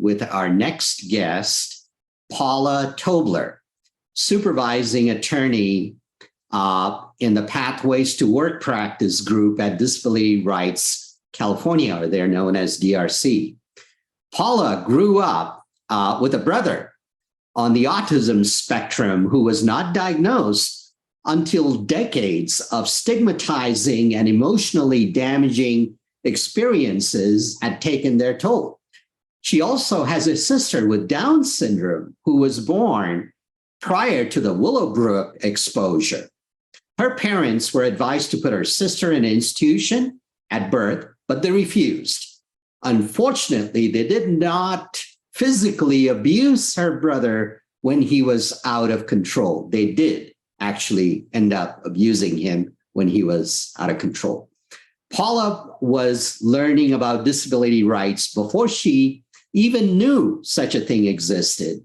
with our next guest, Paula Tobler, supervising attorney in the Pathways to Work practice group at Disability Rights California, or they're known as DRC. Paula grew up with a brother on the autism spectrum who was not diagnosed until decades of stigmatizing and emotionally damaging experiences had taken their toll. She also has a sister with Down syndrome who was born prior to the Willowbrook exposure. Her parents were advised to put her sister in an institution at birth, but they refused. Unfortunately, they did not physically abuse her brother when he was out of control. They did actually end up abusing him when he was out of control. Paula was learning about disability rights before she even knew such a thing existed.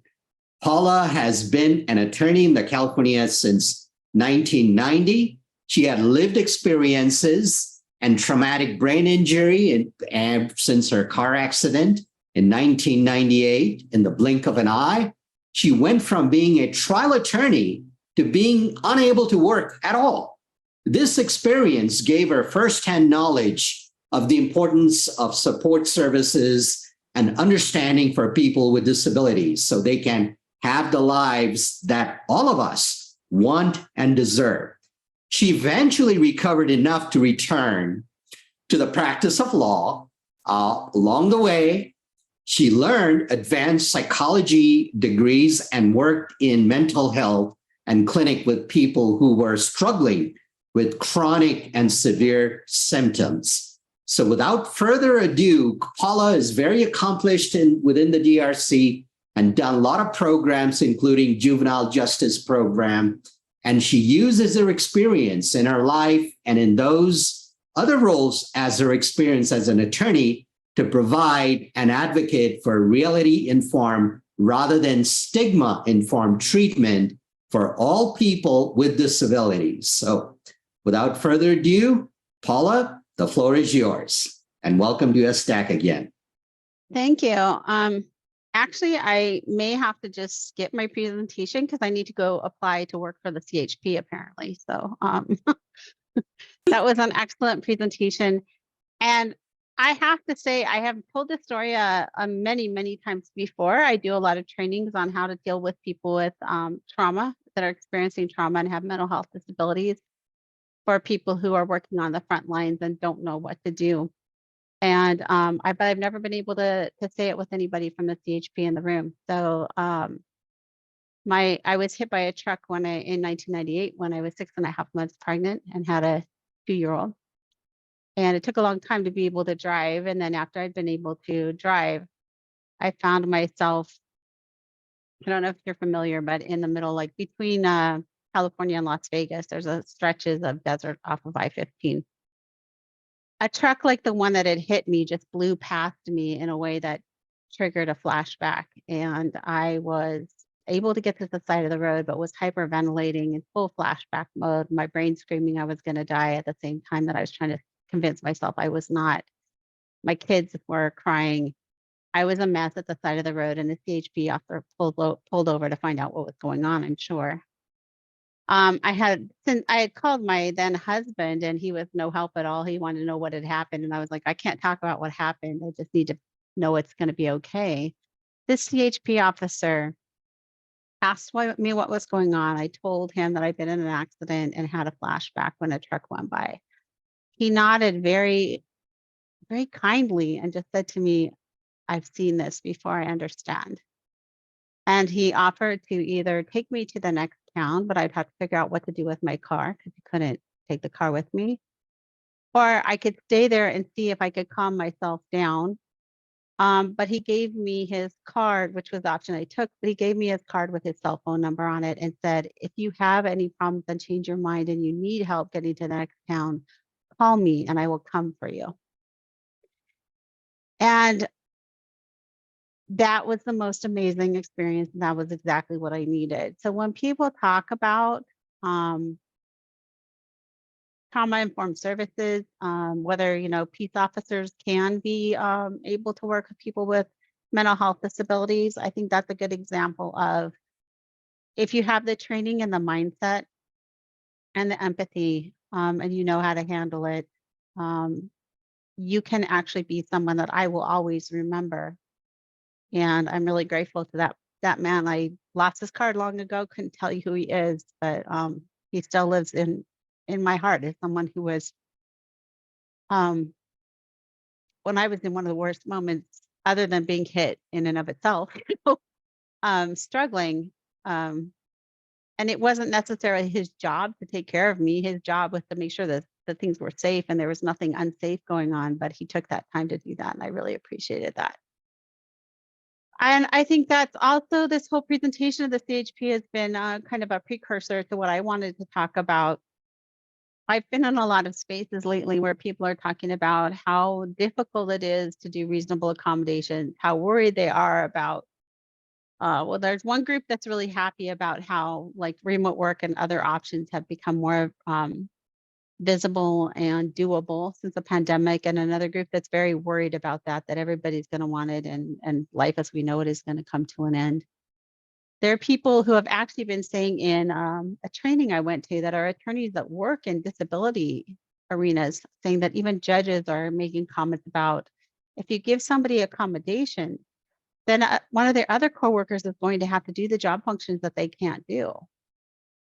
Paula has been an attorney in California since 1990. She had lived experiences and traumatic brain injury and since her car accident in 1998. In the blink of an eye, she went from being a trial attorney to being unable to work at all. This experience gave her firsthand knowledge of the importance of support services and understanding for people with disabilities so they can have the lives that all of us want and deserve. She eventually recovered enough to return to the practice of law. Along the way, she learned advanced psychology degrees and worked in mental health and clinic with people who were struggling with chronic and severe symptoms. So without further ado, Paula is very accomplished within the DRC and done a lot of programs, including juvenile justice program. And she uses her experience in her life and in those other roles as her experience as an attorney to provide and advocate for reality-informed rather than stigma-informed treatment for all people with disabilities. So without further ado, Paula, the floor is yours. And welcome to SDAC again. Thank you. Actually, I may have to just skip my presentation because I need to go apply to work for the CHP apparently. So that was an excellent presentation. And I have to say, I have told this story many, many times before. I do a lot of trainings on how to deal with people with trauma, that are experiencing trauma and have mental health disabilities, for people who are working on the front lines and don't know what to do. And but I've never been able to say it with anybody from the CHP in the room. So I was hit by a truck in 1998 when I was 6.5 months pregnant and had a 2-year-old. And it took a long time to be able to drive. And then after I'd been able to drive, I found myself, I don't know if you're familiar, but in the middle, like between California and Las Vegas, there's a stretches of desert off of I-15. A truck like the one that had hit me just blew past me in a way that triggered a flashback. And I was able to get to the side of the road, but was hyperventilating in full flashback mode. My brain screaming I was going to die at the same time that I was trying to convince myself I was not. My kids were crying. I was a mess at the side of the road, and the CHP officer pulled over to find out what was going on, I'm sure. I had called my then husband, and he was no help at all. He wanted to know what had happened. And I was like, I can't talk about what happened. I just need to know it's going to be okay. This CHP officer asked me what was going on. I told him that I'd been in an accident and had a flashback when a truck went by. He nodded very, very kindly and just said to me, I've seen this before, I understand. And he offered to either take me to the next town, but I'd have to figure out what to do with my car because he couldn't take the car with me. Or I could stay there and see if I could calm myself down. But he gave me his card, which was the option I took, but he gave me his card with his cell phone number on it and said, if you have any problems and change your mind and you need help getting to the next town, call me and I will come for you. And that was the most amazing experience. And that was exactly what I needed. So when people talk about trauma-informed services, whether, peace officers can be able to work with people with mental health disabilities. I think that's a good example of if you have the training and the mindset and the empathy, and you know how to handle it, um, you can actually be someone that I will always remember. And I'm really grateful to that man. I lost his card long ago, couldn't tell you who he is, but he still lives in my heart as someone who was, um, when I was in one of the worst moments, other than being hit in and of itself, struggling. Um, and it wasn't necessarily his job to take care of me. His job was to make sure that things were safe and there was nothing unsafe going on, but he took that time to do that. And I really appreciated that. And I think that's also, this whole presentation of the CHP has been kind of a precursor to what I wanted to talk about. I've been in a lot of spaces lately where people are talking about how difficult it is to do reasonable accommodations, how worried they are about, well, there's one group that's really happy about how like remote work and other options have become more visible and doable since the pandemic, and another group that's very worried about that everybody's going to want it, and life as we know it is going to come to an end. There are people who have actually been saying in a training I went to that are attorneys that work in disability arenas, saying that even judges are making comments about if you give somebody accommodation, then one of their other coworkers is going to have to do the job functions that they can't do,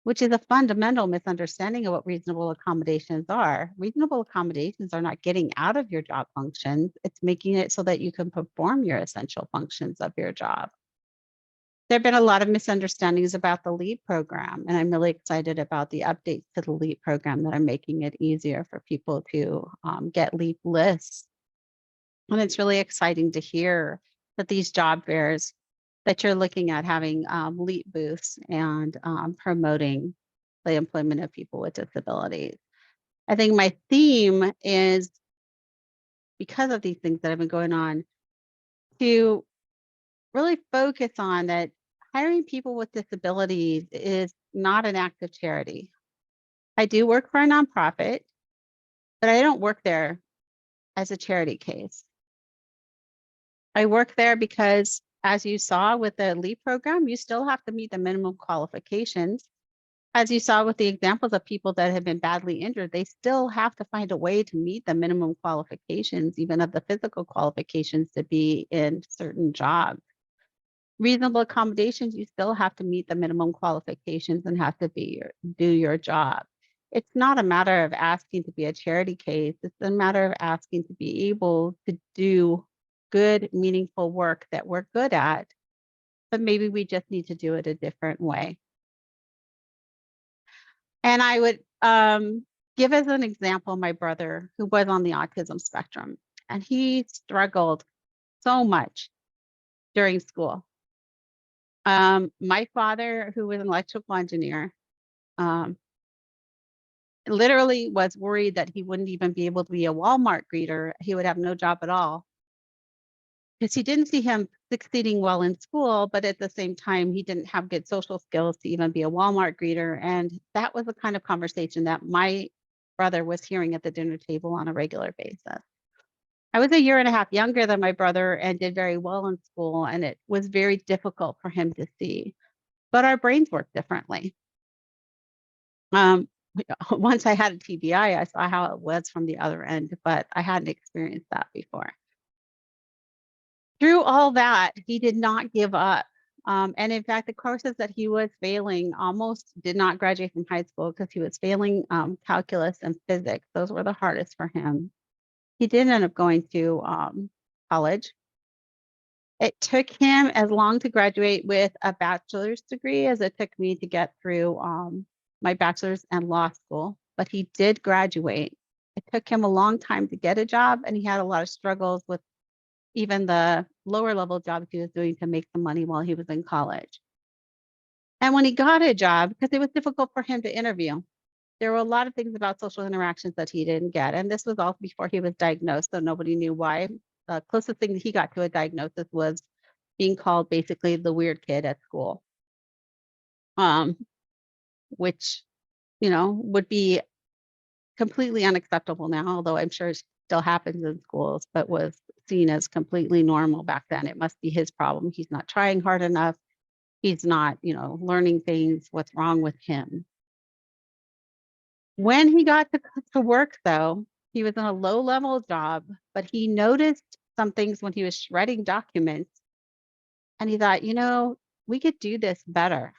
which is a fundamental misunderstanding of what reasonable accommodations are. Reasonable accommodations are not getting out of your job functions. It's making it so that you can perform your essential functions of your job. There have been a lot of misunderstandings about the LEAP program, and I'm really excited about the updates to the LEAP program that are making it easier for people to get LEAP lists. And it's really exciting to hear that these job fairs that you're looking at having LEAP booths and promoting the employment of people with disabilities. I think my theme is, because of these things that have been going on, to really focus on that hiring people with disabilities is not an act of charity. I do work for a nonprofit, but I don't work there as a charity case. I work there because, as you saw with the LEAP program, you still have to meet the minimum qualifications. As you saw with the examples of people that have been badly injured, they still have to find a way to meet the minimum qualifications, even of the physical qualifications to be in certain jobs. Reasonable accommodations, you still have to meet the minimum qualifications and have to do your job. It's not a matter of asking to be a charity case. It's a matter of asking to be able to do good, meaningful work that we're good at, but maybe we just need to do it a different way. And I would give as an example my brother, who was on the autism spectrum, and he struggled so much during school. My father, who was an electrical engineer, literally was worried that he wouldn't even be able to be a Walmart greeter. He would have no job at all, because he didn't see him succeeding well in school, but at the same time, he didn't have good social skills to even be a Walmart greeter. And that was the kind of conversation that my brother was hearing at the dinner table on a regular basis. I was a year and a half younger than my brother and did very well in school, and it was very difficult for him to see. But our brains work differently. Once I had a TBI, I saw how it was from the other end, but I hadn't experienced that before. Through all that, he did not give up. And in fact, the courses that he was failing almost did not graduate from high school because he was failing calculus and physics. Those were the hardest for him. He did end up going to college. It took him as long to graduate with a bachelor's degree as it took me to get through my bachelor's and law school, but he did graduate. It took him a long time to get a job, and he had a lot of struggles with even the lower level jobs he was doing to make some money while he was in college. And when he got a job, because it was difficult for him to interview, there were a lot of things about social interactions that he didn't get. And this was all before he was diagnosed, so nobody knew why. The closest thing that he got to a diagnosis was being called basically the weird kid at school, which, would be completely unacceptable now, although I'm sure still happens in schools, but was seen as completely normal back then. It must be his problem. He's not trying hard enough. He's not, learning things. What's wrong with him? When he got to work, though, he was in a low-level job, but he noticed some things when he was shredding documents. And he thought, we could do this better.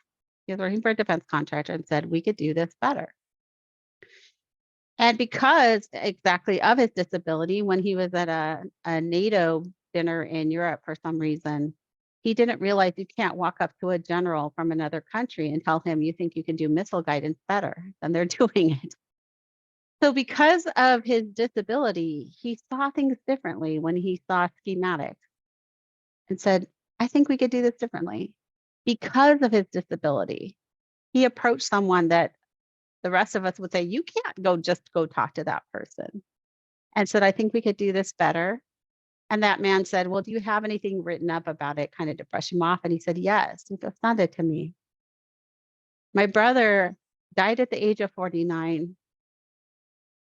He was working for a defense contractor and said, we could do this better. And because exactly of his disability, when he was at a NATO dinner in Europe for some reason, he didn't realize you can't walk up to a general from another country and tell him you think you can do missile guidance better than they're doing it. So because of his disability, he saw things differently when he saw schematics and said, I think we could do this differently. Because of his disability, he approached someone that the rest of us would say, you can't just go talk to that person, and said, I think we could do this better. And that man said, well, do you have anything written up about it, kind of to brush him off? And he said, yes. He goes, send it to me. My brother died at the age of 49.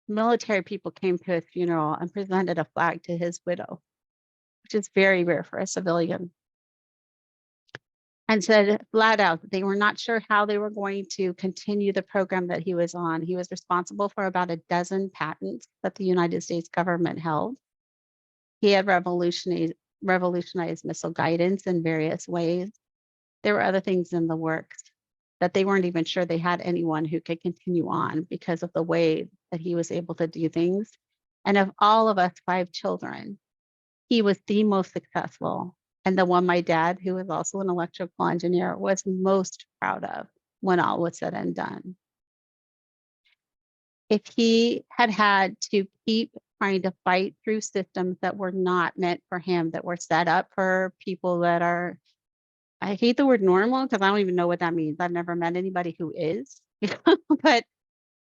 Military people came to his funeral and presented a flag to his widow, which is very rare for a civilian, and said flat out that they were not sure how they were going to continue the program that he was on. He was responsible for about a dozen patents that the United States government held. He had revolutionized missile guidance in various ways. There were other things in the works that they weren't even sure they had anyone who could continue on because of the way that he was able to do things. And of all of us 5 children, he was the most successful, and the one my dad, who was also an electrical engineer, was most proud of when all was said and done. If he had had to keep trying to fight through systems that were not meant for him, that were set up for people that are, I hate the word normal because I don't even know what that means. I've never met anybody who is, but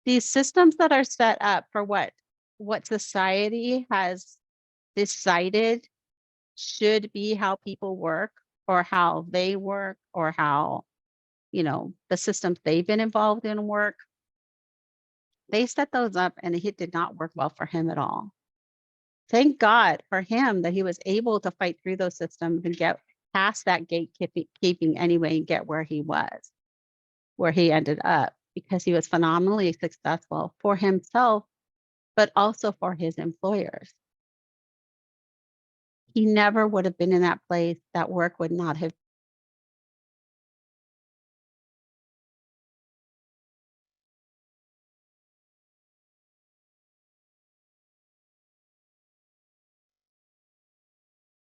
these systems that are set up for what society has decided should be how people work, or how they work, or how, the systems they've been involved in work. They set those up and it did not work well for him at all. Thank God for him that he was able to fight through those systems and get past that gatekeeping anyway and get where he was, where he ended up, because he was phenomenally successful for himself, but also for his employers. He never would have been in that place. That work would not have.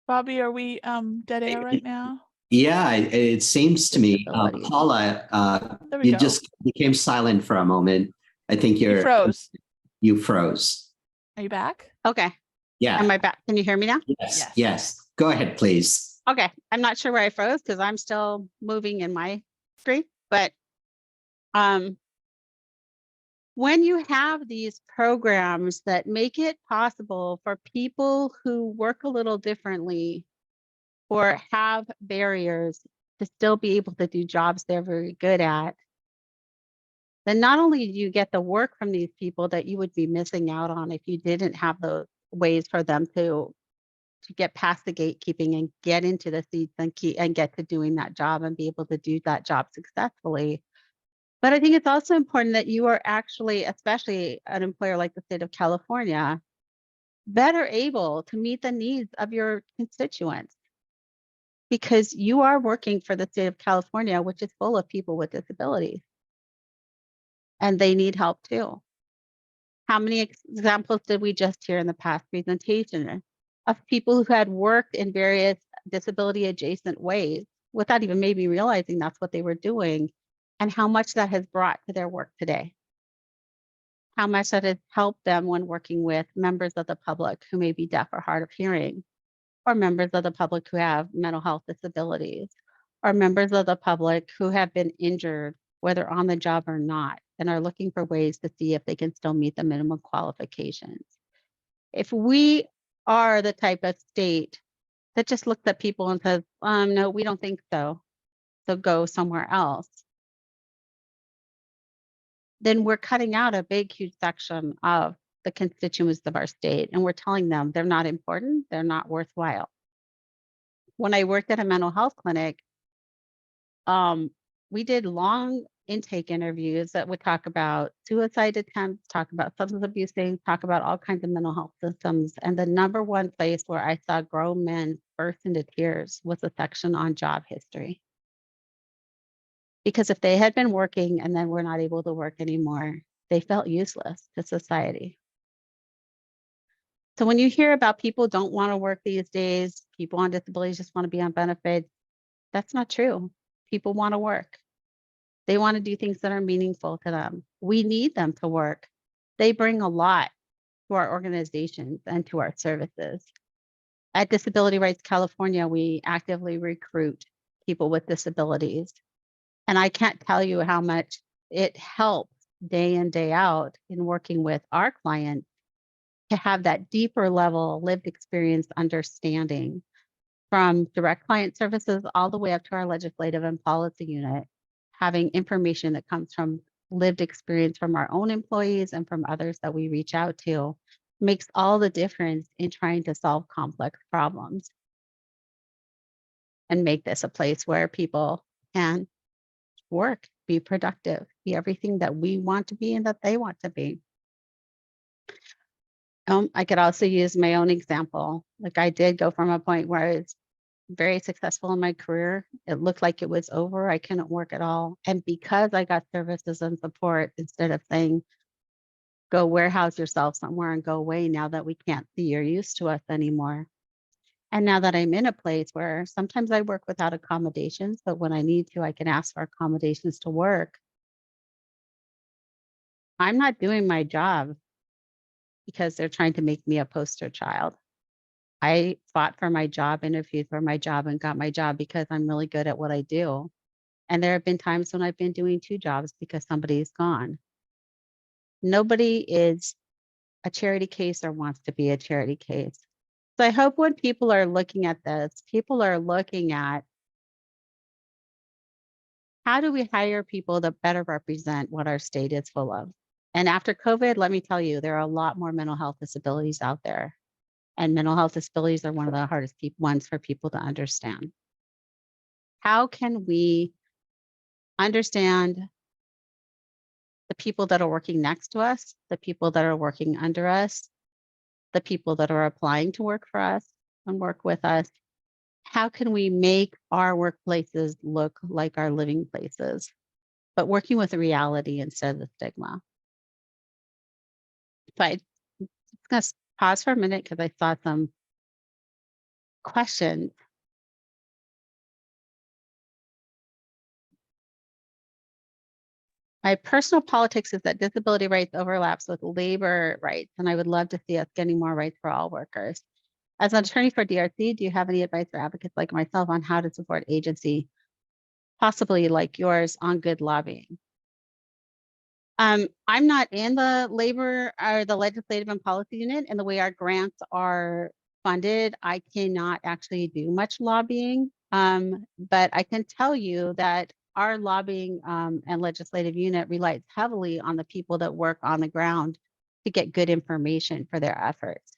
Bobby, are we dead air right now? Yeah, it seems to me, Disability. Paula, There we you go. just became silent for a moment. I think You froze. You froze. Are you back? Okay. Yeah. Am I back? Can you hear me now? Yes. Yes. Go ahead, please. Okay. I'm not sure where I froze because I'm still moving in my screen, but when you have these programs that make it possible for people who work a little differently or have barriers to still be able to do jobs they're very good at, then not only do you get the work from these people that you would be missing out on if you didn't have those ways for them to get past the gatekeeping and get into the seats and get to doing that job and be able to do that job successfully. But I think it's also important that you are actually, especially an employer like the state of California, better able to meet the needs of your constituents, because you are working for the state of California, which is full of people with disabilities, and they need help too. How many examples did we just hear in the past presentation of people who had worked in various disability adjacent ways without even maybe realizing that's what they were doing, and how much that has brought to their work today? How much that has helped them when working with members of the public who may be deaf or hard of hearing, or members of the public who have mental health disabilities, or members of the public who have been injured, whether on the job or not, and are looking for ways to see if they can still meet the minimum qualifications. If we are the type of state that just looks at people and says, no, we don't think so, so go somewhere else, then we're cutting out a big, huge section of the constituents of our state, and we're telling them they're not important, they're not worthwhile. When I worked at a mental health clinic, we did long intake interviews that would talk about suicide attempts, talk about substance abuse things, talk about all kinds of mental health systems. And the number one place where I saw grown men burst into tears was a section on job history. Because if they had been working and then were not able to work anymore, they felt useless to society. So when you hear about people don't want to work these days, people on disabilities just want to be on benefits, that's not true. People want to work. They want to do things that are meaningful to them. We need them to work. They bring a lot to our organizations and to our services. At Disability Rights California, we actively recruit people with disabilities. And I can't tell you how much it helps day in, day out in working with our clients to have that deeper level lived experience understanding from direct client services all the way up to our legislative and policy unit, having information that comes from lived experience from our own employees and from others that we reach out to makes all the difference in trying to solve complex problems and make this a place where people can work, be productive, be everything that we want to be and that they want to be. I could also use my own example. Like I did go from a point where I was very successful in my career. It looked like it was over. I couldn't work at all. And because I got services and support, instead of saying, go warehouse yourself somewhere and go away now that we can't see you're used to us anymore. And now that I'm in a place where sometimes I work without accommodations, but when I need to, I can ask for accommodations to work. I'm not doing my job because they're trying to make me a poster child. I fought for my job, interviewed for my job, and got my job because I'm really good at what I do. And there have been times when I've been doing 2 jobs because somebody's gone. Nobody is a charity case or wants to be a charity case. So I hope when people are looking at this, people are looking at how do we hire people that better represent what our state is full of? And after COVID, let me tell you, there are a lot more mental health disabilities out there. And mental health disabilities are one of the hardest ones for people to understand. How can we understand the people that are working next to us, the people that are working under us, the people that are applying to work for us and work with us? How can we make our workplaces look like our living places, but working with the reality instead of the stigma? So I'm going to pause for a minute because I saw some questions. My personal politics is that disability rights overlaps with labor rights, and I would love to see us getting more rights for all workers. As an attorney for DRC, do you have any advice for advocates like myself on how to support agency, possibly like yours, on good lobbying? I'm not in the labor or the legislative and policy unit, and the way our grants are funded, I cannot actually do much lobbying. But I can tell you that our lobbying and legislative unit relies heavily on the people that work on the ground to get good information for their efforts.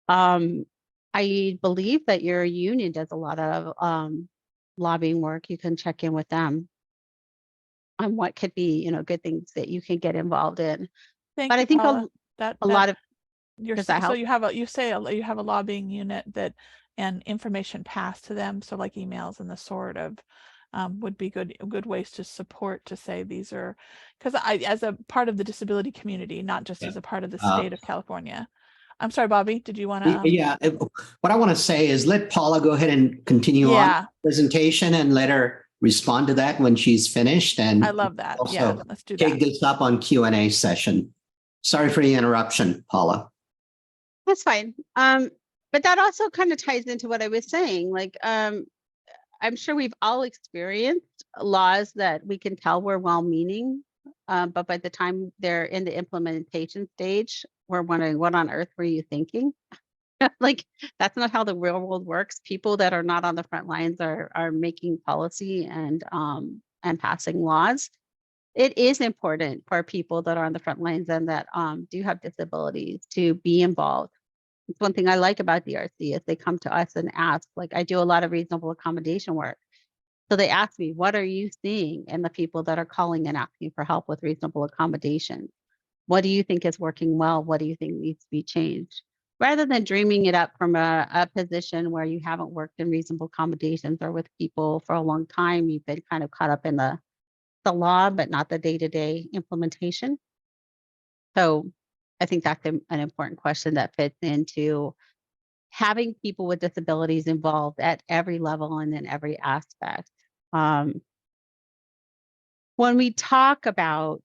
I believe that your union does a lot of lobbying work. You can check in with them on what could be, good things that you can get involved in. Thank But you, I think Paula. a lot of, does that So help? you have a lobbying unit that and information passed to them. So like emails and the sort of would be good ways to support, to say these are, because as a part of the disability community, not just as a part of the state of California. I'm sorry, Bobby, did you want to? Yeah, what I want to say is let Paula go ahead and continue on the presentation and let her respond to that when she's finished. And I love that. also Yeah, let's do take that. this up on Q&A session. Sorry for the interruption, Paula. That's fine. But that also kind of ties into what I was saying. Like, I'm sure we've all experienced laws that we can tell were well-meaning, but by the time they're in the implementation stage, we're wondering, what on earth were you thinking? Like, that's not how the real world works. People that are not on the front lines are making policy and passing laws. it is important for people that are on the front lines and that do have disabilities to be involved. It's one thing I like about DRC is they come to us and ask, like I do a lot of reasonable accommodation work. So they ask me, what are you seeing in the people that are calling and asking for help with reasonable accommodations? What do you think is working well? What do you think needs to be changed? Rather than dreaming it up from a position where you haven't worked in reasonable accommodations or with people for a long time, you've been kind of caught up in the law, but not the day-to-day implementation. So I think that's an important question that fits into having people with disabilities involved at every level and in every aspect. When we talk about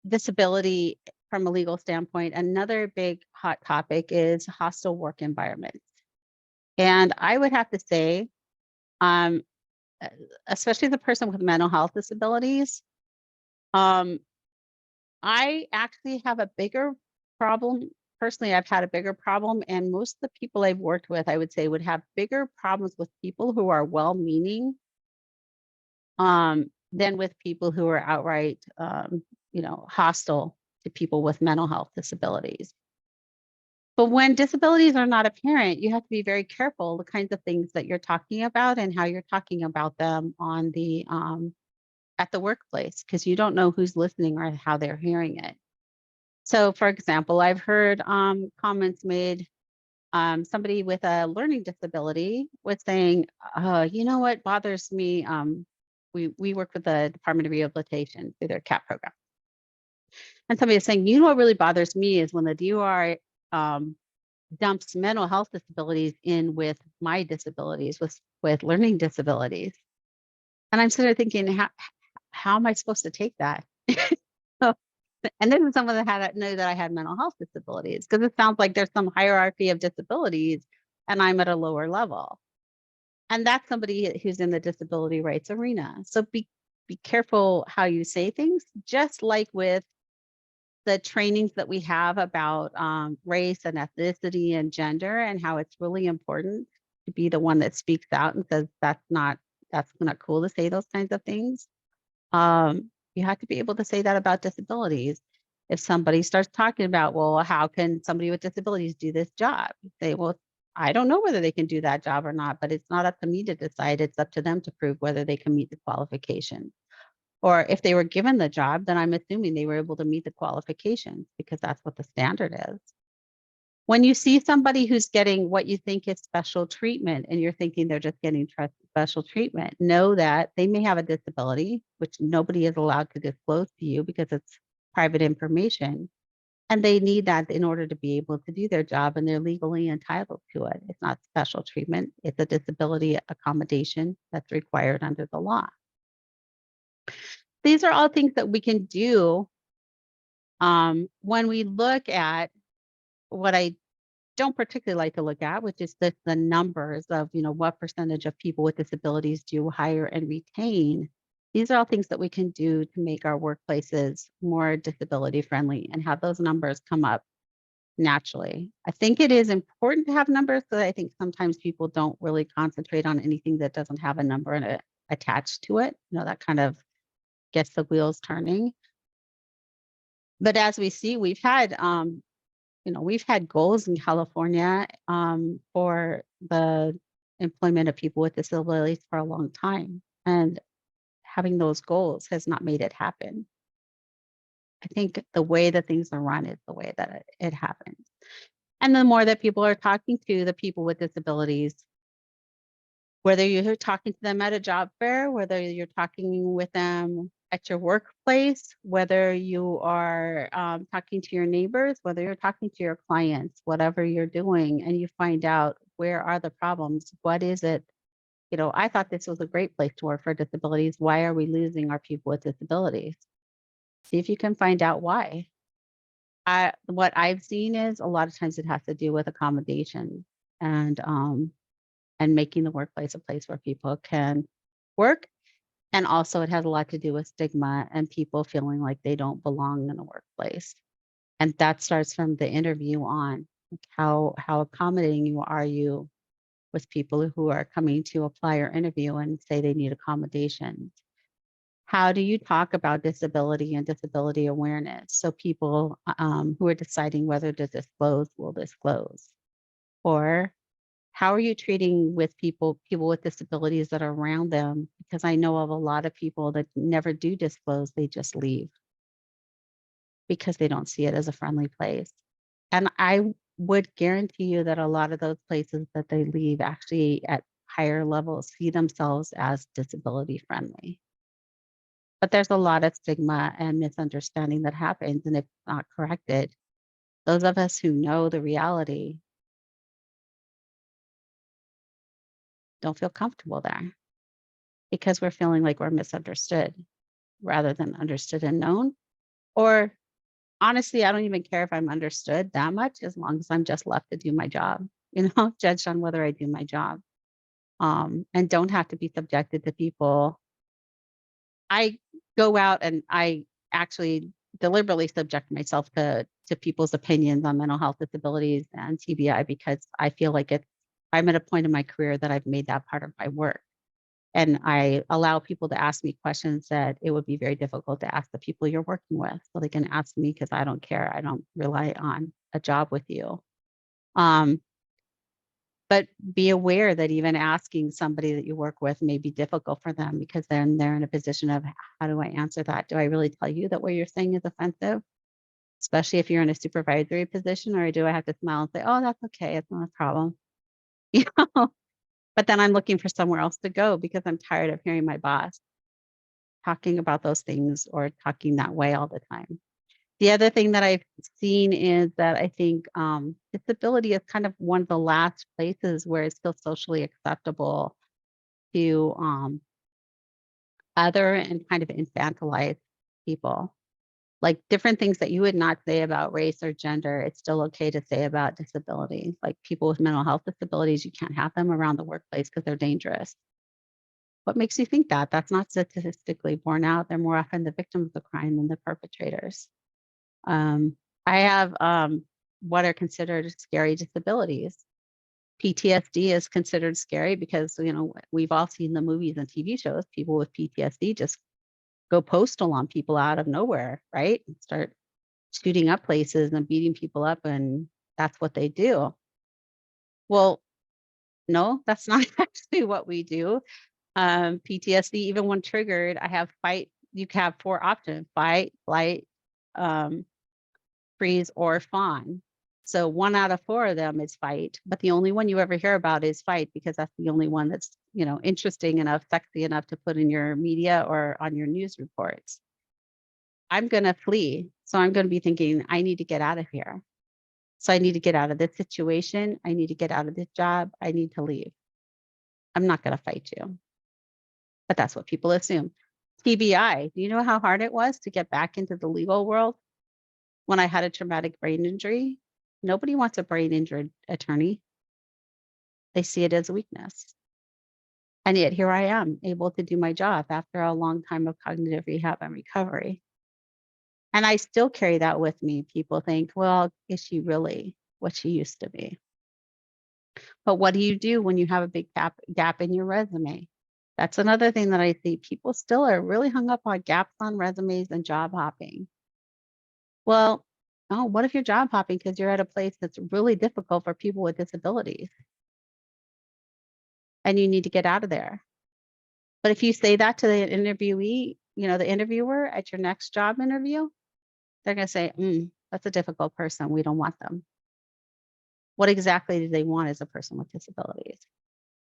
disability from a legal standpoint, another big hot topic is hostile work environments. And I would have to say, especially the person with mental health disabilities, I actually have a bigger problem. Personally, I've had a bigger problem, and most of the people I've worked with, I would say, would have bigger problems with people who are well-meaning than with people who are outright, hostile to people with mental health disabilities. But when disabilities are not apparent, you have to be very careful the kinds of things that you're talking about and how you're talking about them on the at the workplace, because you don't know who's listening or how they're hearing it. So, for example, I've heard comments made. Somebody with a learning disability was saying, "You know what bothers me? We work with the Department of Rehabilitation through their CAP program, and somebody is saying, you know what really bothers me is when the DOR dumps mental health disabilities in with my disabilities, with learning disabilities." And I'm sort of thinking, how am I supposed to take that? And this is someone that knew that I had mental health disabilities, because it sounds like there's some hierarchy of disabilities and I'm at a lower level. And that's somebody who's in the disability rights arena. So be careful how you say things, just like with the trainings that we have about race and ethnicity and gender, and how it's really important to be the one that speaks out and says that's not cool to say those kinds of things. You have to be able to say that about disabilities. If somebody starts talking about, well, how can somebody with disabilities do this job? You say, well, I don't know whether they can do that job or not, but it's not up to me to decide. It's up to them to prove whether they can meet the qualifications. Or if they were given the job, then I'm assuming they were able to meet the qualifications, because that's what the standard is. When you see somebody who's getting what you think is special treatment and you're thinking they're just getting special treatment, know that they may have a disability, which nobody is allowed to disclose to you because it's private information. And they need that in order to be able to do their job, and they're legally entitled to it. It's not special treatment. It's a disability accommodation that's required under the law. These are all things that we can do when we look at what I don't particularly like to look at, which is the numbers of, what percentage of people with disabilities do hire and retain. These are all things that we can do to make our workplaces more disability friendly and have those numbers come up naturally. I think it is important to have numbers, but I think sometimes people don't really concentrate on anything that doesn't have a number attached to it. That kind of gets the wheels turning. But as we see, we've had goals in California for the employment of people with disabilities for a long time. And having those goals has not made it happen. I think the way that things are run is the way that it happens. And the more that people are talking to the people with disabilities, whether you're talking to them at a job fair, whether you're talking with them at your workplace, whether you are talking to your neighbors, whether you're talking to your clients, whatever you're doing, and you find out where are the problems, what is it? I thought this was a great place to work for disabilities. Why are we losing our people with disabilities? See if you can find out why. What I've seen is a lot of times it has to do with accommodation and making the workplace a place where people can work. And also it has a lot to do with stigma and people feeling like they don't belong in the workplace. And that starts from the interview on. Like how accommodating are you with people who are coming to apply or interview and say they need accommodations? How do you talk about disability and disability awareness so people who are deciding whether to disclose will disclose? Or how are you treating with people with disabilities that are around them? Because I know of a lot of people that never do disclose, they just leave because they don't see it as a friendly place. And I would guarantee you that a lot of those places that they leave actually at higher levels see themselves as disability friendly. But there's a lot of stigma and misunderstanding that happens. And if not corrected, those of us who know the reality don't feel comfortable there because we're feeling like we're misunderstood rather than understood and known. Or honestly, I don't even care if I'm understood that much as long as I'm just left to do my job, judged on whether I do my job, and don't have to be subjected to people. I go out and I actually deliberately subject myself to people's opinions on mental health disabilities and TBI because I feel like I'm at a point in my career that I've made that part of my work. And I allow people to ask me questions that it would be very difficult to ask the people you're working with. So they can ask me because I don't care. I don't rely on a job with you. But be aware that even asking somebody that you work with may be difficult for them because then they're in a position of how do I answer that? Do I really tell you that what you're saying is offensive? Especially if you're in a supervisory position, or do I have to smile and say, oh, that's okay. It's not a problem. You know, but then I'm looking for somewhere else to go because I'm tired of hearing my boss talking about those things or talking that way all the time. The other thing that I've seen is that I think disability is kind of one of the last places where it's still socially acceptable to other and kind of infantilize people. Like different things that you would not say about race or gender, it's still okay to say about disabilities. Like people with mental health disabilities, you can't have them around the workplace because they're dangerous. What makes you think that? That's not statistically borne out. They're more often the victims of the crime than the perpetrators. I have what are considered scary disabilities. PTSD is considered scary because, we've all seen the movies and TV shows. People with PTSD just go postal on people out of nowhere, right? And start shooting up places and beating people up, and that's what they do. Well, no, that's not actually what we do. PTSD, even when triggered, you can have 4 options: fight, flight, freeze, or fawn. So 1 out of 4 of them is fight, but the only one you ever hear about is fight because that's the only one that's, interesting enough, sexy enough to put in your media or on your news reports. I'm going to flee. So I'm going to be thinking, I need to get out of here. So I need to get out of this situation. I need to get out of this job. I need to leave. I'm not going to fight you. But that's what people assume. TBI, do you know how hard it was to get back into the legal world when I had a traumatic brain injury? Nobody wants a brain injured attorney. They see it as a weakness. And yet here I am able to do my job after a long time of cognitive rehab and recovery. And I still carry that with me. People think, well, is she really what she used to be? But what do you do when you have a big gap in your resume? That's another thing that I see. People still are really hung up on gaps on resumes and job hopping. Well, oh, what if you're job hopping because you're at a place that's really difficult for people with disabilities and you need to get out of there? But if you say that to the interviewee, the interviewer at your next job interview, they're going to say, that's a difficult person. We don't want them. What exactly do they want as a person with disabilities?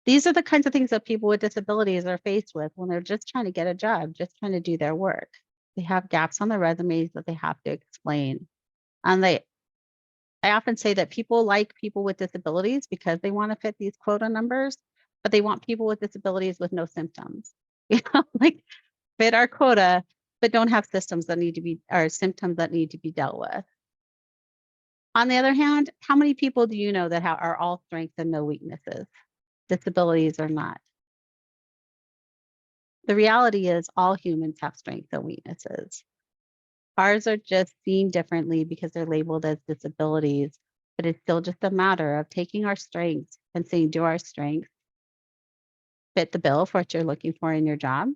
These are the kinds of things that people with disabilities are faced with when they're just trying to get a job, just trying to do their work. They have gaps on their resumes that they have to explain. And I often say that people like people with disabilities because they want to fit these quota numbers, but they want people with disabilities with no symptoms. Like fit our quota, but don't have symptoms that need to be dealt with. On the other hand, how many people do you know that are all strengths and no weaknesses? Disabilities or not? The reality is all humans have strengths and weaknesses. Ours are just seen differently because they're labeled as disabilities, but it's still just a matter of taking our strengths and saying, do our strengths fit the bill for what you're looking for in your job?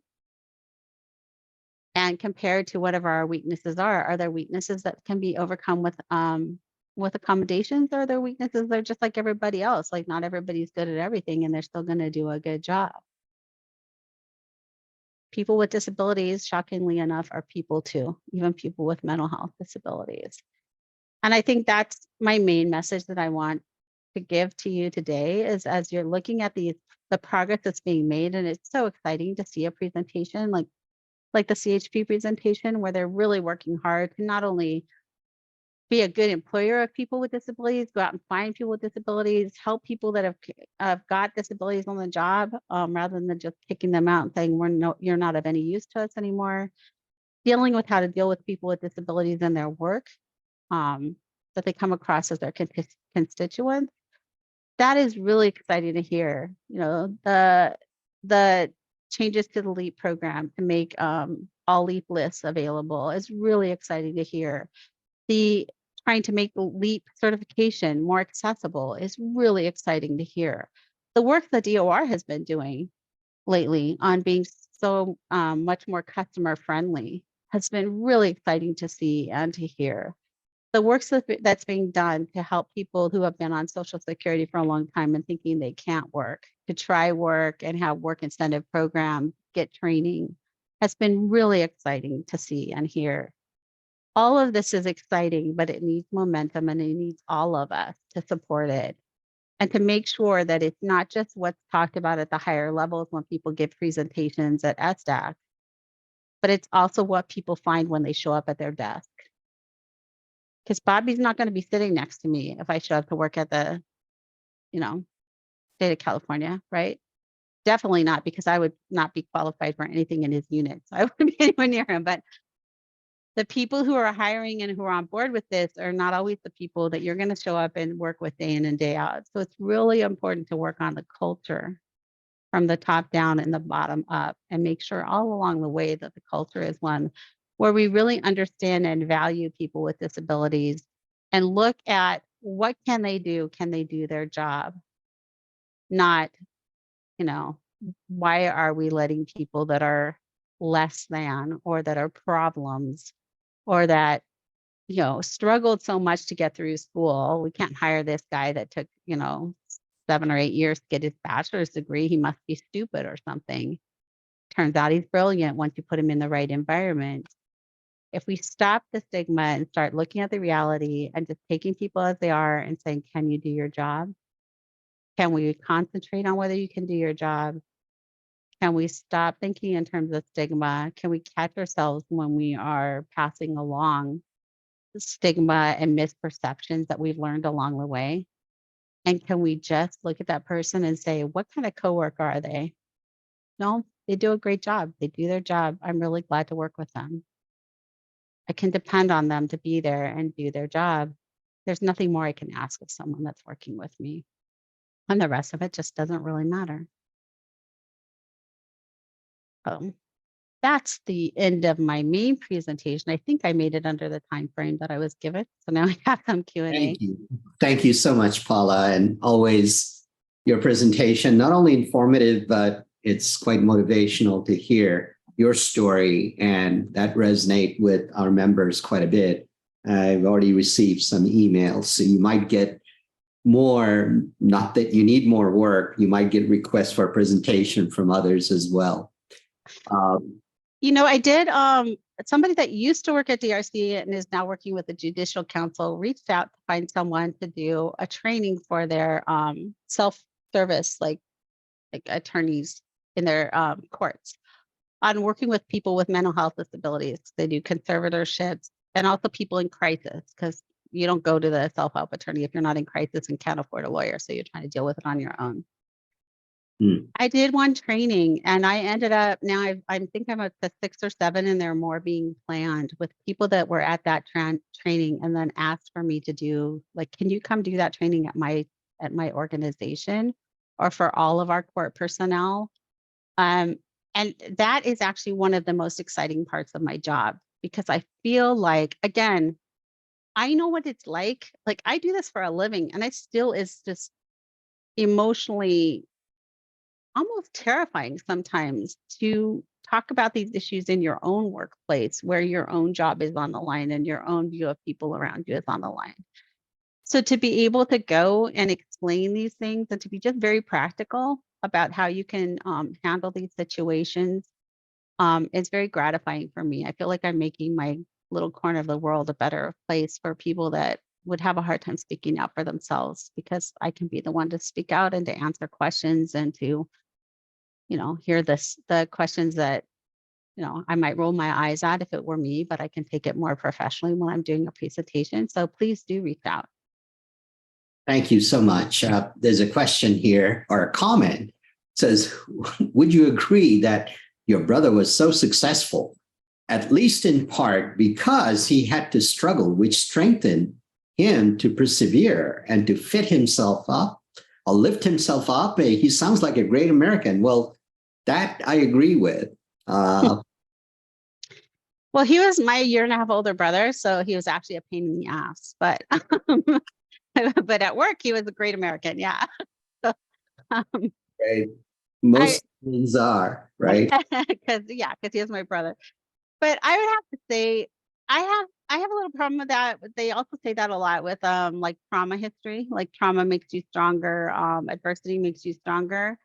and compared to whatever our weaknesses are there weaknesses that can be overcome with accommodations, or are there weaknesses that are just like everybody else? Like not everybody's good at everything and they're still going to do a good job. People with disabilities, shockingly enough, are people too, even people with mental health disabilities. And I think that's my main message that I want to give to you today is as you're looking at the progress that's being made, and it's so exciting to see a presentation like the CHP presentation where they're really working hard to not only be a good employer of people with disabilities, go out and find people with disabilities, help people that have got disabilities on the job, rather than just kicking them out and saying, you're not of any use to us anymore. Dealing with how to deal with people with disabilities in their work, that they come across as their constituents. That is really exciting to hear. You know, the changes to the LEAP program to make all LEAP lists available is really exciting to hear. The trying to make the LEAP certification more accessible is really exciting to hear. The work that DOR has been doing lately on being so much more customer friendly has been really exciting to see and to hear. The work that's being done to help people who have been on Social Security for a long time and thinking they can't work, to try work and have work incentive programs, get training, has been really exciting to see and hear. All of this is exciting, but it needs momentum and it needs all of us to support it and to make sure that it's not just what's talked about at the higher levels when people give presentations at SDAC, but it's also what people find when they show up at their desk. Because Bobby's not going to be sitting next to me if I show up to work at the, state of California, right? Definitely not, because I would not be qualified for anything in his unit. So I wouldn't be anywhere near him. But the people who are hiring and who are on board with this are not always the people that you're going to show up and work with day in and day out. So it's really important to work on the culture from the top down and the bottom up, and make sure all along the way that the culture is one where we really understand and value people with disabilities and look at what can they do their job, not, why are we letting people that are less than or that are problems or that, struggled so much to get through school. We can't hire this guy that took, 7 or 8 years to get his bachelor's degree. He must be stupid or something. Turns out he's brilliant once you put him in the right environment. If we stop the stigma and start looking at the reality and just taking people as they are and saying, can you do your job? Can we concentrate on whether you can do your job? Can we stop thinking in terms of stigma? Can we catch ourselves when we are passing along the stigma and misperceptions that we've learned along the way? And can we just look at that person and say, what kind of coworker are they? No, they do a great job. They do their job. I'm really glad to work with them. I can depend on them to be there and do their job. There's nothing more I can ask of someone that's working with me. And the rest of it just doesn't really matter. That's the end of my main presentation. I think I made it under the time frame that I was given. So now I have some Q&A. Thank you. Thank you so much, Paula. And always your presentation, not only informative, but it's quite motivational to hear your story, and that resonate with our members quite a bit. I've already received some emails, so you might get more, not that you need more work, you might get requests for a presentation from others as well. I did, somebody that used to work at DRC and is now working with the Judicial Council reached out to find someone to do a training for their self-service, like attorneys in their courts, on working with people with mental health disabilities. They do conservatorships and also people in crisis, because you don't go to the self-help attorney if you're not in crisis and can't afford a lawyer. So you're trying to deal with it on your own. I did one training and I ended up, now I think I'm at the 6 or 7, and there are more being planned with people that were at that training and then asked for me to do, like, can you come do that training at my organization or for all of our court personnel? And that is actually one of the most exciting parts of my job, because I feel like, again, I know what it's like I do this for a living, and it still is just emotionally almost terrifying sometimes to talk about these issues in your own workplace where your own job is on the line and your own view of people around you is on the line. So to be able to go and explain these things and to be just very practical about how you can handle these situations is very gratifying for me. I feel like I'm making my little corner of the world a better place for people that would have a hard time speaking out for themselves, because I can be the one to speak out and to answer questions and to, hear the questions that, I might roll my eyes at if it were me, but I can take it more professionally when I'm doing a presentation. So please do reach out. Thank you so much. There's a question here, or a comment. It says, would you agree that your brother was so successful, at least in part because he had to struggle, which strengthened him to persevere and to fit himself up or lift himself up? He sounds like a great American. Well, that I agree with. Well, he was my 1.5 years older brother, so he was actually a pain in the ass, but but at work, he was a great American. Yeah. Right. Most things are, right? Because he is my brother. But I would have to say, I have a little problem with that. But they also say that a lot with like trauma history, like trauma makes you stronger, adversity makes you stronger.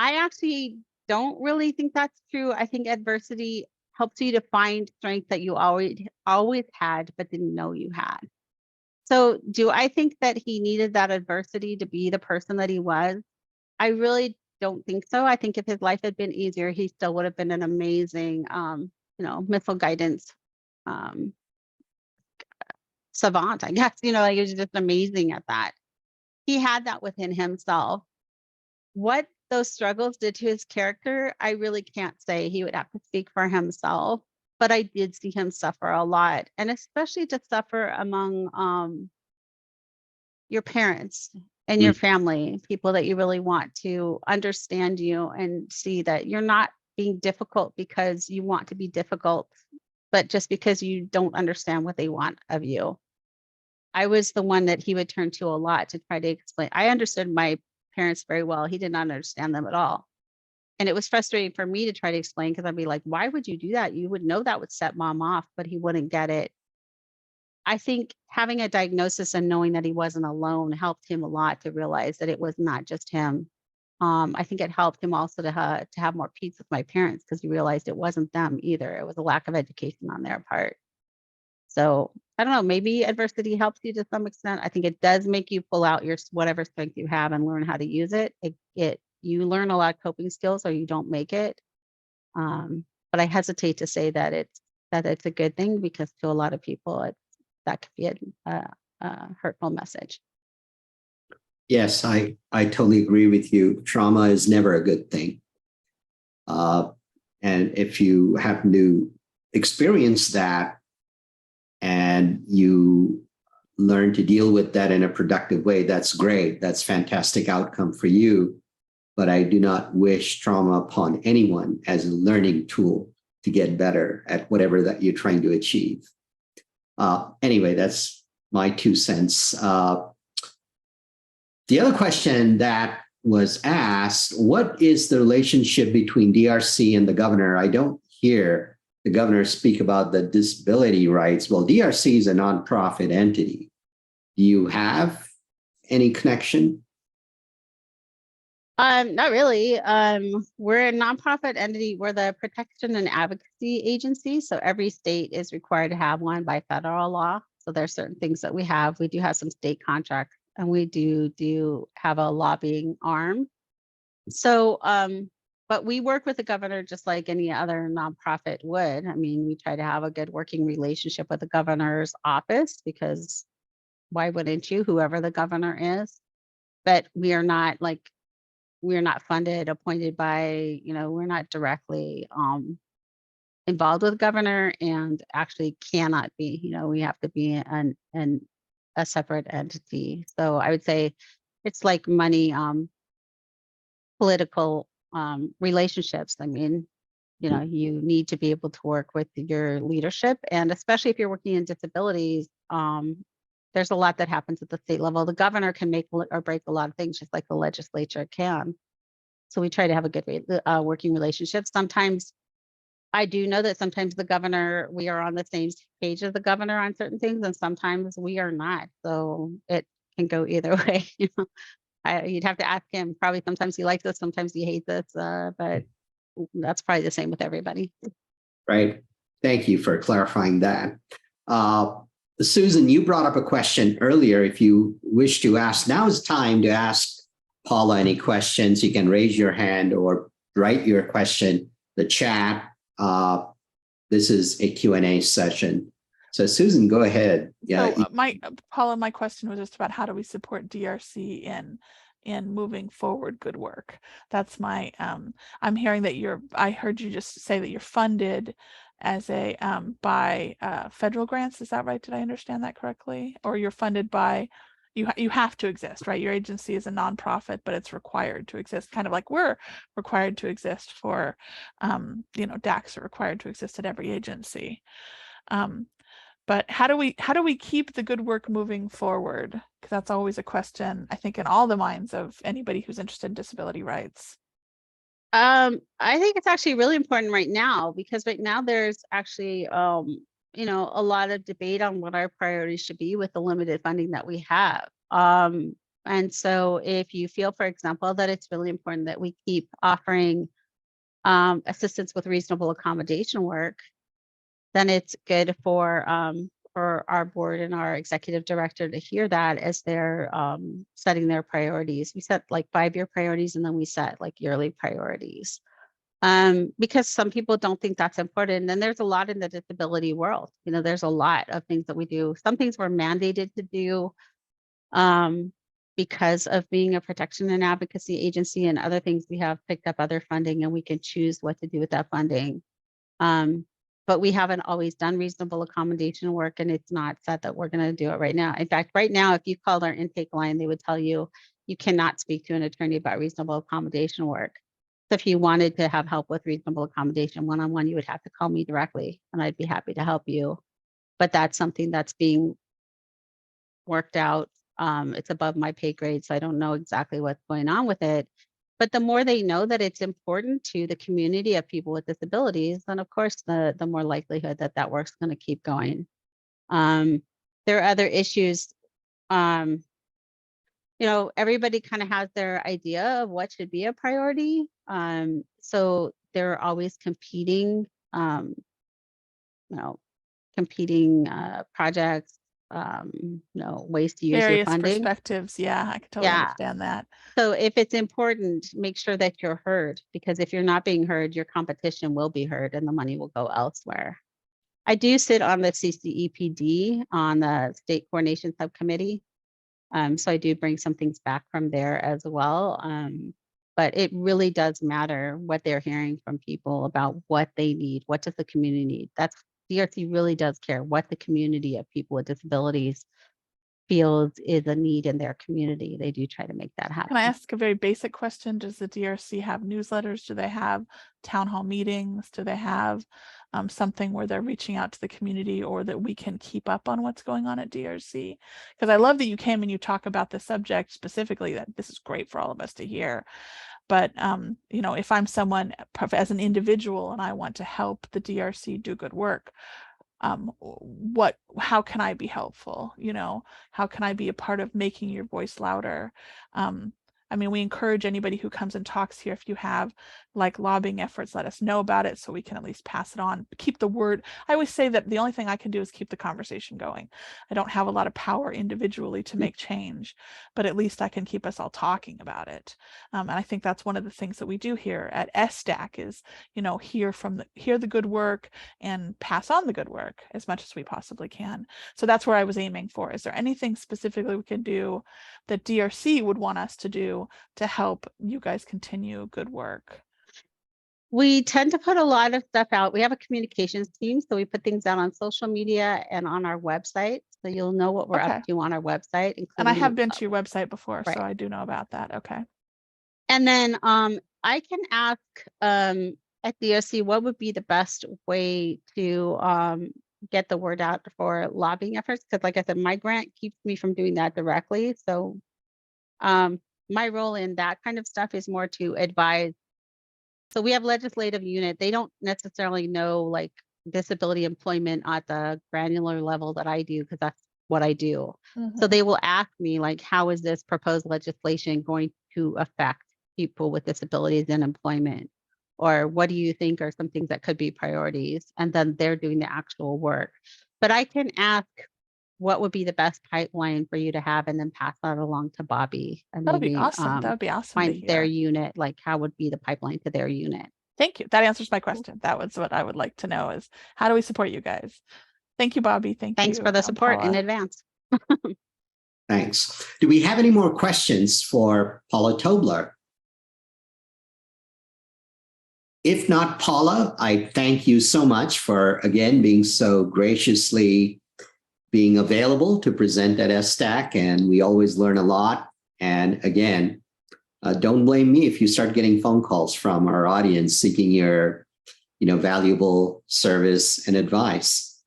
I actually don't really think that's true. I think adversity helps you to find strength that you always had, but didn't know you had. So do I think that he needed that adversity to be the person that he was? I really don't think so. I think if his life had been easier, he still would have been an amazing, missile guidance savant, I guess. He was just amazing at that. He had that within himself. What those struggles did to his character, I really can't say. He would have to speak for himself. But I did see him suffer a lot, and especially to suffer among your parents and your family, people that you really want to understand you and see that you're not being difficult because you want to be difficult, but just because you don't understand what they want of you. I was the one that he would turn to a lot to try to explain. I understood my parents very well. He did not understand them at all. And it was frustrating for me to try to explain, because I'd be like, why would you do that? You would know that would set mom off, but he wouldn't get it. I think having a diagnosis and knowing that he wasn't alone helped him a lot to realize that it was not just him. I think it helped him also to have more peace with my parents, because he realized it wasn't them either. It was a lack of education on their part. So I don't know, maybe adversity helps you to some extent. I think it does make you pull out your whatever strength you have and learn how to use it. You learn a lot of coping skills, or you don't make it. But I hesitate to say that it's a good thing, because to a lot of people, that could be a hurtful message. Yes, I totally agree with you. Trauma is never a good thing. And if you happen to experience that and you learn to deal with that in a productive way, that's great. That's fantastic outcome for you. But I do not wish trauma upon anyone as a learning tool to get better at whatever that you're trying to achieve. Anyway, that's my 2 cents. The other question that was asked, what is the relationship between DRC and the governor? I don't hear the governor speak about the disability rights. Well, DRC is a nonprofit entity. Do you have any connection? Not really. We're a nonprofit entity. We're the protection and advocacy agency. So every state is required to have one by federal law. So there's certain things that we have. We do have some state contracts, and we do have a lobbying arm. So, but we work with the governor just like any other nonprofit would. I mean, we try to have a good working relationship with the governor's office, because why wouldn't you, whoever the governor is? But we're not funded, appointed by, we're not directly involved with the governor, and actually cannot be. We have to be a separate entity. So I would say it's like money, political relationships. I mean, you need to be able to work with your leadership, and especially if you're working in disabilities, there's a lot that happens at the state level. The governor can make or break a lot of things, just like the legislature can. So we try to have a good working relationship. Sometimes I do know that sometimes the governor, we are on the same page as the governor on certain things, and sometimes we are not. So it can go either way. You know, you'd have to ask him. Probably sometimes he likes us, sometimes he hates us, but that's probably the same with everybody. Right. Thank you for clarifying that. Susan, you brought up a question earlier. If you wish to ask, now is time to ask Paula any questions. You can raise your hand or write your question, the chat. This is a Q&A session. So Susan, go ahead. Yeah. So Paula, my question was just about how do we support DRC in moving forward good work. That's my, I'm hearing that I heard you just say that you're funded as a, by federal grants. Is that right? Did I understand that correctly? Or you're funded by, you have to exist, right? Your agency is a nonprofit, but it's required to exist, kind of like we're required to exist for, you know, DACs are required to exist at every agency. But how do we keep the good work moving forward? Because that's always a question, I think, in all the minds of anybody who's interested in disability rights. I think it's actually really important right now, because right now there's actually, you know, a lot of debate on what our priorities should be with the limited funding that we have. And so if you feel, for example, that it's really important that we keep offering assistance with reasonable accommodation work, then it's good for our board and our executive director to hear that as they're setting their priorities. We set like 5-year priorities, and then we set like yearly priorities. Because some people don't think that's important. And there's a lot in the disability world. You know, there's a lot of things that we do. Some things we're mandated to do because of being a protection and advocacy agency, and other things we have picked up other funding and we can choose what to do with that funding. But we haven't always done reasonable accommodation work, and it's not said that we're going to do it right now. In fact, right now, if you called our intake line, they would tell you you cannot speak to an attorney about reasonable accommodation work. So if you wanted to have help with reasonable accommodation one-on-one, you would have to call me directly, and I'd be happy to help you. But that's something that's being worked out. It's above my pay grade, so I don't know exactly what's going on with it. But the more they know that it's important to the community of people with disabilities, then of course, the more likelihood that that work's going to keep going. There are other issues. You know, everybody kind of has their idea of what should be a priority. So there are always competing, you know, projects, you know, ways to use your Various funding. perspectives. Yeah, I can totally understand that. So if it's important, make sure that you're heard, because if you're not being heard, your competition will be heard and the money will go elsewhere. I do sit on the CCEPD on the State Coordination Subcommittee. So I do bring some things back from there as well. But it really does matter what they're hearing from people about what they need. What does the community need? That's DRC really does care what the community of people with disabilities feels is a need in their community. They do try to make that happen. Can I ask a very basic question? Does the DRC have newsletters? Do they have town hall meetings? Do they have something where they're reaching out to the community, or that we can keep up on what's going on at DRC? Because I love that you came and you talk about the subject specifically. That this is great for all of us to hear. But you know, if I'm someone as an individual and I want to help the DRC do good work, how can I be helpful? You know, how can I be a part of making your voice louder? I mean, we encourage anybody who comes and talks here, if you have like lobbying efforts, let us know about it so we can at least pass it on. Keep the word. I always say that the only thing I can do is keep the conversation going. I don't have a lot of power individually to make change, but at least I can keep us all talking about it. And I think that's one of the things that we do here at SDAC is, you know, hear the good work and pass on the good work as much as we possibly can. So that's where I was aiming for. Is there anything specifically we can do that DRC would want us to do to help you guys continue good work? We tend to put a lot of stuff out. We have a communications team, so we put things out on social media and on our website. So you'll know what we're up to on our website. And I have been to your website before, right. So I do know about that. Okay. And then I can ask at DRC what would be the best way to get the word out for lobbying efforts, because like I said, my grant keeps me from doing that directly. So my role in that kind of stuff is more to advise. So we have legislative unit. They don't necessarily know like disability employment at the granular level that I do, because that's what I do. So Mhm. they will ask me like, how is this proposed legislation going to affect people with disabilities in employment? Or what do you think are some things that could be priorities? And then they're doing the actual work. But I can ask what would be the best pipeline for you to have and then pass that along to Bobby and That would be maybe awesome. That would be awesome to find their hear. unit, like how would be the pipeline to their unit. Thank you. That answers my question. That was what I would like to know is how do we support you guys? Thank you, Bobby. Thank Thanks you, for the support in Paula. advance. Thanks. Do we have any more questions for Paula Tobler? If not, Paula, I thank you so much for, again, being so graciously being available to present at SDAC, and we always learn a lot. And again, don't blame me if you start getting phone calls from our audience seeking your, valuable service and advice.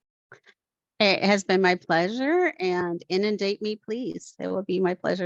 It has been my pleasure, and inundate me, please. It will be my pleasure